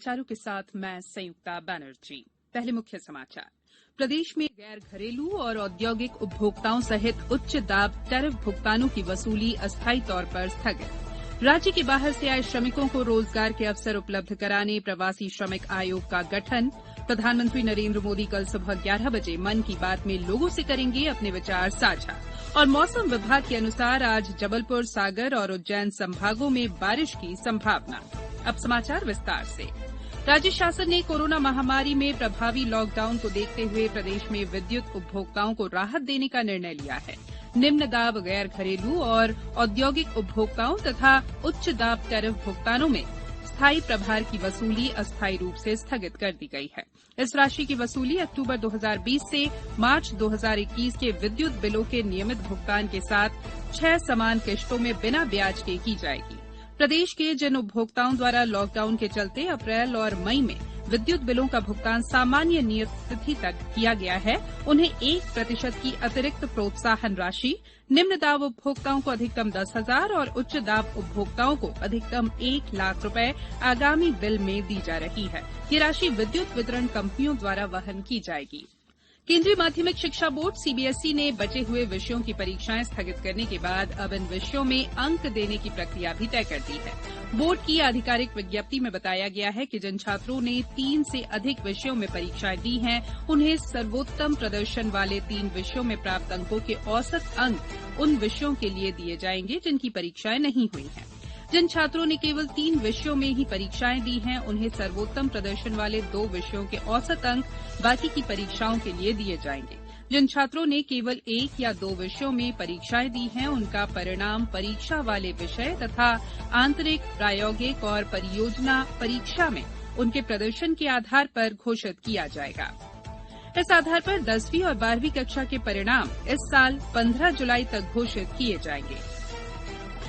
समाचारों के साथ मैं संयुक्ता बैनर्जी। पहले मुख्य समाचार। प्रदेश में गैर घरेलू और औद्योगिक उपभोक्ताओं सहित उच्च दाब टैरिफ भुगतानों की वसूली अस्थायी तौर पर स्थगित। राज्य के बाहर से आए श्रमिकों को रोजगार के अवसर उपलब्ध कराने प्रवासी श्रमिक आयोग का गठन। प्रधानमंत्री नरेंद्र मोदी कल सुबह 11 बजे मन की बात में लोगों से करेंगे अपने विचार साझा। और मौसम विभाग के अनुसार आज जबलपुर, सागर और उज्जैन संभागों में बारिश की संभावना। अब समाचार विस्तार से। राज्य शासन ने कोरोना महामारी में प्रभावी लॉकडाउन को देखते हुए प्रदेश में विद्युत उपभोक्ताओं को राहत देने का निर्णय लिया है। निम्न दाब गैर घरेलू और औद्योगिक उपभोक्ताओं तथा उच्च दाब टैरिफ भुगतानों में स्थायी प्रभार की वसूली अस्थायी रूप से स्थगित कर दी गई है। इस राशि की वसूली अक्टूबर 2020 से मार्च 2021 के विद्युत बिलों के नियमित भुगतान के साथ 6 समान किश्तों में बिना ब्याज के की जाएगी। प्रदेश के जिन उपभोक्ताओं द्वारा लॉकडाउन के चलते अप्रैल और मई में विद्युत बिलों का भुगतान सामान्य नियत तिथि तक किया गया है, उन्हें 1% की अतिरिक्त प्रोत्साहन राशि, निम्न दाब उपभोक्ताओं को अधिकतम 10,000 और उच्च दाब उपभोक्ताओं को अधिकतम 1 लाख रुपए आगामी बिल में दी जा रही है। ये राशि विद्युत वितरण कंपनियों द्वारा वहन की जाएगी। केंद्रीय माध्यमिक शिक्षा बोर्ड सीबीएसई ने बचे हुए विषयों की परीक्षाएं स्थगित करने के बाद अब इन विषयों में अंक देने की प्रक्रिया भी तय कर दी है। बोर्ड की आधिकारिक विज्ञप्ति में बताया गया है कि जिन छात्रों ने 3 से अधिक विषयों में परीक्षाएं दी हैं, उन्हें सर्वोत्तम प्रदर्शन वाले 3 विषयों में प्राप्त अंकों के औसत अंक उन विषयों के लिए दिए जाएंगे जिनकी परीक्षाएं नहीं हुई हैं। जिन छात्रों ने केवल 3 विषयों में ही परीक्षाएं दी हैं, उन्हें सर्वोत्तम प्रदर्शन वाले 2 विषयों के औसत अंक बाकी की परीक्षाओं के लिए दिए जाएंगे। जिन छात्रों ने केवल 1 या 2 विषयों में परीक्षाएं दी हैं, उनका परिणाम परीक्षा वाले विषय तथा आंतरिक, प्रायोगिक और परियोजना परीक्षा में उनके प्रदर्शन के आधार पर घोषित किया जाएगा। इस आधार पर 10वीं और 12वीं कक्षा के परिणाम इस साल 15 जुलाई तक घोषित किए जाएंगे।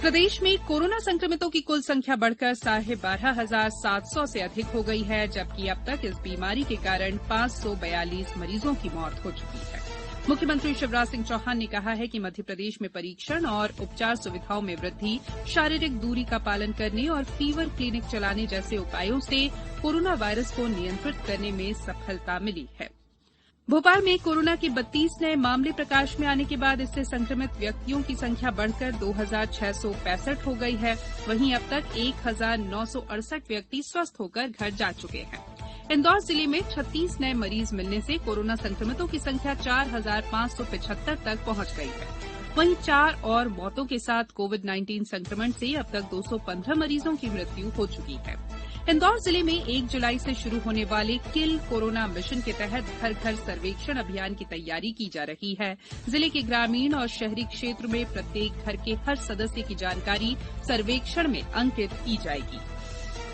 प्रदेश में कोरोना संक्रमितों की कुल संख्या बढ़कर 12,700 से अधिक हो गई है, जबकि अब तक इस बीमारी के कारण 542 मरीजों की मौत हो चुकी है। मुख्यमंत्री शिवराज सिंह चौहान ने कहा है कि मध्य प्रदेश में परीक्षण और उपचार सुविधाओं में वृद्धि, शारीरिक दूरी का पालन करने और फीवर क्लिनिक चलाने जैसे उपायों से कोरोना वायरस को नियंत्रित करने में सफलता मिली है। भोपाल में कोरोना के 32 नए मामले प्रकाश में आने के बाद इससे संक्रमित व्यक्तियों की संख्या बढ़कर 2,665 हो गई है। वहीं अब तक 1,968 व्यक्ति स्वस्थ होकर घर जा चुके हैं। इंदौर जिले में 36 नए मरीज मिलने से कोरोना संक्रमितों की संख्या 4,575 तक पहुंच गई है। वहीं 4 और मौतों के साथ कोविड-19 संक्रमण से अब तक 215 मरीजों की मृत्यु हो चुकी है। इंदौर जिले में 1 जुलाई से शुरू होने वाले किल कोरोना मिशन के तहत घर घर सर्वेक्षण अभियान की तैयारी की जा रही है। जिले के ग्रामीण और शहरी क्षेत्र में प्रत्येक घर के हर सदस्य की जानकारी सर्वेक्षण में अंकित की जाएगी।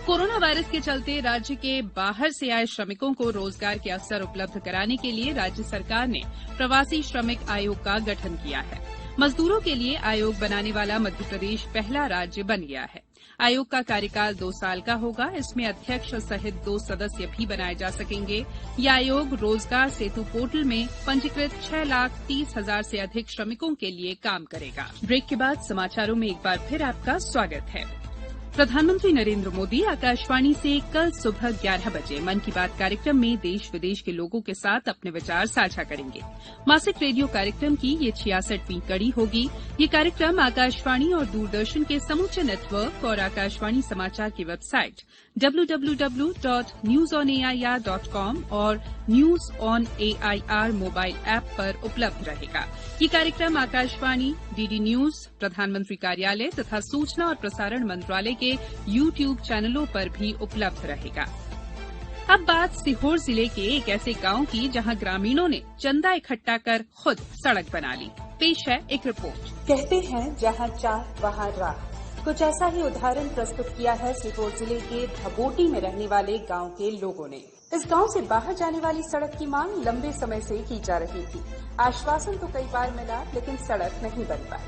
कोरोना वायरस के चलते राज्य के बाहर से आए श्रमिकों को रोजगार के अवसर उपलब्ध कराने के लिए राज्य सरकार ने प्रवासी श्रमिक आयोग का गठन किया है। मजदूरों के लिए आयोग बनाने वाला मध्य प्रदेश पहला राज्य बन गया है। आयोग का कार्यकाल 2 साल का होगा। इसमें अध्यक्ष सहित 2 सदस्य भी बनाए जा सकेंगे। यह आयोग रोजगार सेतु पोर्टल में पंजीकृत 6,30,000 से अधिक श्रमिकों के लिए काम करेगा। ब्रेक के बाद समाचारों में एक बार फिर आपका स्वागत है। प्रधानमंत्री नरेंद्र मोदी आकाशवाणी से कल सुबह 11 बजे मन की बात कार्यक्रम में देश विदेश के लोगों के साथ अपने विचार साझा करेंगे। मासिक रेडियो कार्यक्रम की ये 66वीं कड़ी होगी। ये कार्यक्रम आकाशवाणी और दूरदर्शन के समूचे नेटवर्क और आकाशवाणी समाचार की वेबसाइट www.newsonair.com और news on AIR mobile app पर उपलब्ध रहेगा। ये कार्यक्रम आकाशवाणी, डीडी न्यूज, प्रधानमंत्री कार्यालय तथा सूचना और प्रसारण मंत्रालय के YouTube चैनलों पर भी उपलब्ध रहेगा। अब बात सीहोर जिले के एक ऐसे गांव की जहां ग्रामीणों ने चंदा इकट्ठा कर खुद सड़क बना ली। पेश है एक रिपोर्ट। कहते हैं जहां चाह वहां राह। कुछ ऐसा ही उदाहरण प्रस्तुत किया है सीहोर जिले के धबोटी में रहने वाले गांव के लोगों ने। इस गांव से बाहर जाने वाली सड़क की मांग लंबे समय से की जा रही थी। आश्वासन तो कई बार मिला, लेकिन सड़क नहीं बन पाई।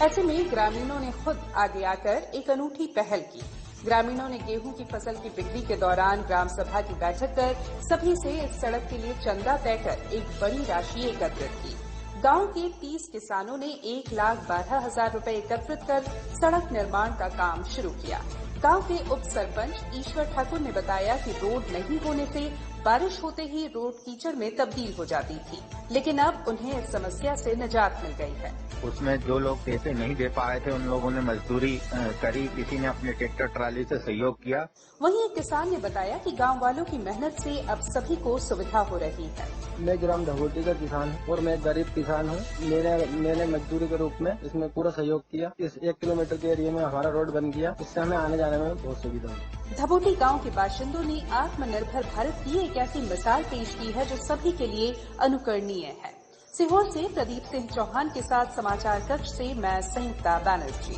ऐसे में ग्रामीणों ने खुद आगे आकर एक अनूठी पहल की। ग्रामीणों ने गेहूं की फसल की बिक्री के दौरान ग्राम सभा की बैठक कर सभी से इस सड़क के लिए चंदा तय कर एक बड़ी राशि एकत्रित की। गांव के 30 किसानों ने 1,12,000 रुपए एकत्रित कर सड़क निर्माण का काम शुरू किया। गांव के उप सरपंच ईश्वर ठाकुर ने बताया कि रोड नहीं होने से बारिश होते ही रोड कीचड़ में तब्दील हो जाती थी, लेकिन अब उन्हें इस समस्या से निजात मिल गई है। उसमें जो लोग पैसे नहीं दे पाए थे उन लोगों ने मजदूरी करी, किसी ने अपने ट्रैक्टर ट्राली से सहयोग किया। वहीं एक किसान ने बताया कि गांव वालों की मेहनत से अब सभी को सुविधा हो रही है। मैं ग्राम धबोटी का किसान हूँ और मैं गरीब किसान हूँ। मैंने मजदूरी के रूप में इसमें पूरा सहयोग किया। इस 1 किलोमीटर के एरिया में हमारा रोड बन गया, इससे हमें आने जाने में बहुत सुविधा हुई। धबोटी गांव के बाशिंदों ने आत्मनिर्भर भारत की एक ऐसी मिसाल पेश की है जो सभी के लिए अनुकरणीय है। सीहोर से प्रदीप सिंह चौहान के साथ समाचार कक्ष से मैं संयुक्ता बैनर्जी।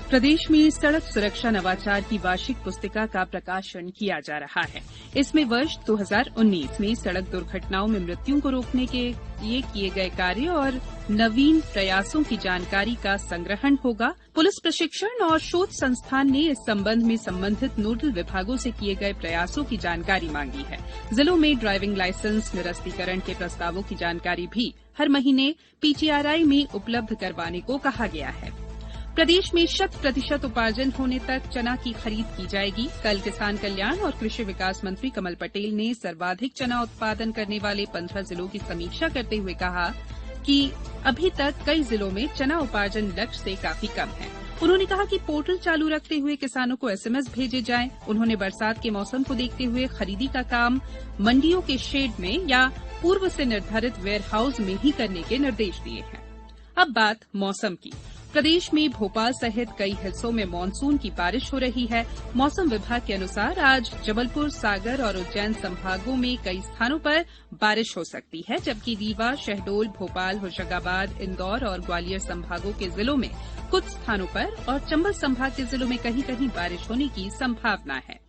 प्रदेश में सड़क सुरक्षा नवाचार की वार्षिक पुस्तिका का प्रकाशन किया जा रहा है। इसमें वर्ष 2019 में सड़क दुर्घटनाओं में मृत्युओं को रोकने के लिए किए गए कार्य और नवीन प्रयासों की जानकारी का संग्रहण होगा। पुलिस प्रशिक्षण और शोध संस्थान ने इस संबंध में संबंधित नोडल विभागों से किए गए प्रयासों की जानकारी मांगी है। जिलों में ड्राइविंग लाइसेंस निरस्तीकरण के प्रस्तावों की जानकारी भी हर महीने पीटीआरआई में उपलब्ध करवाने को कहा गया है। प्रदेश में 100% उपार्जन होने तक चना की खरीद की जाएगी। कल किसान कल्याण और कृषि विकास मंत्री कमल पटेल ने सर्वाधिक चना उत्पादन करने वाले 15 जिलों की समीक्षा करते हुए कहा कि अभी तक कई जिलों में चना उपार्जन लक्ष्य से काफी कम है। उन्होंने कहा कि पोर्टल चालू रखते हुए किसानों को एसएमएस भेजे जाएं। उन्होंने बरसात के मौसम को देखते हुए खरीदी का काम मंडियों के शेड में या पूर्व से निर्धारित वेयर हाउस में ही करने के निर्देश दिए हैं। अब बात मौसम की। प्रदेश में भोपाल सहित कई हिस्सों में मानसून की बारिश हो रही है। मौसम विभाग के अनुसार आज जबलपुर, सागर और उज्जैन संभागों में कई स्थानों पर बारिश हो सकती है, जबकि रीवा, शहडोल, भोपाल, होशंगाबाद, इंदौर और ग्वालियर संभागों के जिलों में कुछ स्थानों पर और चंबल संभाग के जिलों में कहीं कहीं बारिश होने की संभावना है।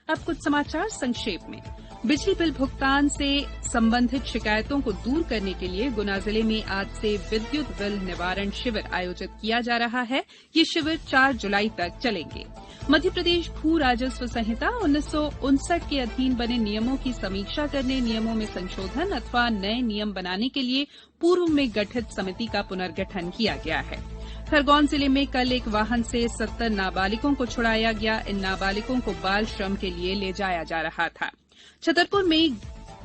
अब कुछ समाचार संक्षेप में। बिजली बिल भुगतान से संबंधित शिकायतों को दूर करने के लिए गुना जिले में आज से विद्युत बिल निवारण शिविर आयोजित किया जा रहा है। ये शिविर 4 जुलाई तक चलेंगे। मध्य प्रदेश भू राजस्व संहिता 1959 के अधीन बने नियमों की समीक्षा करने, नियमों में संशोधन अथवा नए नियम बनाने के लिए पूर्व में गठित समिति का पुनर्गठन किया गया है। खरगोन जिले में कल एक वाहन से 70 नाबालिगों को छुड़ाया गया। इन नाबालिगों को बाल श्रम के लिए ले जाया जा रहा था। छतरपुर में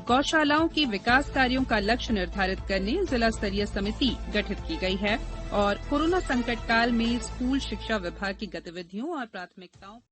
गौशालाओं के विकास कार्यों का लक्ष्य निर्धारित करने जिला स्तरीय समिति गठित की गई है और कोरोना संकट काल में स्कूल शिक्षा विभाग की गतिविधियों और प्राथमिकताओं